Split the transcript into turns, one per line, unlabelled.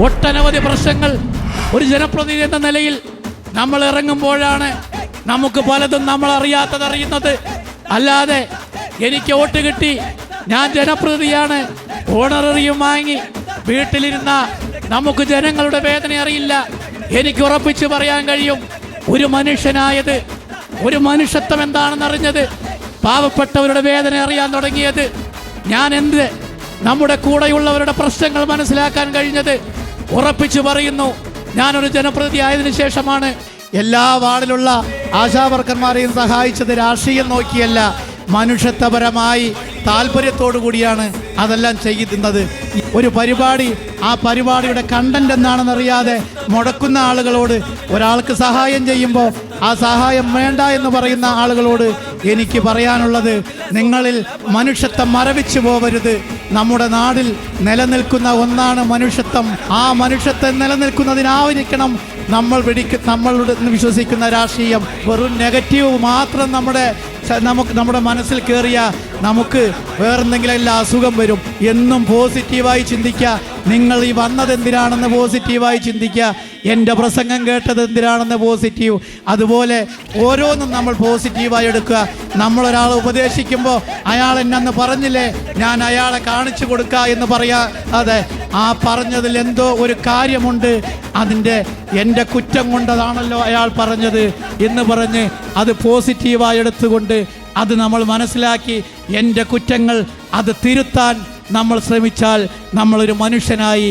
ഒട്ടനവധി പ്രശ്നങ്ങൾ ഒരു ജനപ്രതിനിധി എന്ന നിലയിൽ നമ്മൾ ഇറങ്ങുമ്പോഴാണ് നമുക്ക് പലതും നമ്മൾ അറിയാത്തതറിയുന്നത്. അല്ലാതെ എനിക്ക് വോട്ട് കിട്ടി, ഞാൻ ജനപ്രതിനിധിയാണ്, ഓണററിയും വാങ്ങി വീട്ടിലിരുന്ന നമുക്ക് ജനങ്ങളുടെ വേദന അറിയില്ല. എനിക്ക് ഉറപ്പിച്ച് പറയാൻ കഴിയും, ഒരു മനുഷ്യനായത്, ഒരു മനുഷ്യത്വം എന്താണെന്ന് അറിഞ്ഞത്, പാവപ്പെട്ടവരുടെ വേദന അറിയാൻ തുടങ്ങിയത്, നമ്മുടെ കൂടെയുള്ളവരുടെ പ്രശ്നങ്ങൾ മനസ്സിലാക്കാൻ കഴിഞ്ഞത്, ഉറപ്പിച്ചു പറയുന്നു, ഞാനൊരു ജനപ്രതിനിധി ആയതിനു ശേഷമാണ്. എല്ലാ വാർഡിലുള്ള ആശാവർക്കർമാരെയും സഹായിച്ചത് രാഷ്ട്രീയം നോക്കിയല്ല, മനുഷ്യത്വപരമായി താല്പര്യത്തോടു കൂടിയാണ് അതെല്ലാം ചെയ്യുന്നത്. ഒരു പരിപാടി, ആ പരിപാടിയുടെ കണ്ടന്റ് എന്താണെന്നറിയാതെ മുടക്കുന്ന ആളുകളോട്, ഒരാൾക്ക് സഹായം ചെയ്യുമ്പോൾ ആ സഹായം വേണ്ട എന്ന് പറയുന്ന ആളുകളോട് എനിക്ക് പറയാനുള്ളത്, നിങ്ങളിൽ മനുഷ്യത്വം മരവിച്ചു പോവരുത്. നമ്മുടെ നാടിൽ നിലനിൽക്കുന്ന ഒന്നാണ് മനുഷ്യത്വം. ആ മനുഷ്യത്വം നിലനിൽക്കുന്നതിനായിരിക്കണം നമ്മൾ വിശ്വസിക്കുന്ന രാഷ്ട്രീയം. വെറും നെഗറ്റീവ് മാത്രം നമ്മുടെ മനസ്സിൽ കയറിയ നമുക്ക് വേറെന്തെങ്കിലും അസുഖം വരും. എന്നും പോസിറ്റീവായി ചിന്തിക്കുക. നിങ്ങൾ ഈ വന്നത് എന്തിനാണെന്ന് പോസിറ്റീവായി ചിന്തിക്കുക. എൻ്റെ പ്രസംഗം കേട്ടത് എന്തിനാണെന്ന് പോസിറ്റീവ്. അതുപോലെ ഓരോന്നും നമ്മൾ പോസിറ്റീവായി എടുക്കുക. നമ്മളൊരാളെ ഉപദേശിക്കുമ്പോൾ അയാൾ എന്നു പറഞ്ഞില്ലേ, ഞാൻ അയാളെ കാണിച്ചു കൊടുക്കുക എന്ന് പറയാതെ, ആ പറഞ്ഞതിൽ എന്തോ ഒരു കാര്യമുണ്ട്, എൻ്റെ കുറ്റം കൊണ്ടതാണല്ലോ അയാൾ പറഞ്ഞത് എന്ന് പറഞ്ഞ് അത് പോസിറ്റീവായി എടുത്തുകൊണ്ട് അത് നമ്മൾ മനസ്സിലാക്കി എൻ്റെ കുറ്റങ്ങൾ അത് തിരുത്താൻ നമ്മൾ ശ്രമിച്ചാൽ നമ്മളൊരു മനുഷ്യനായി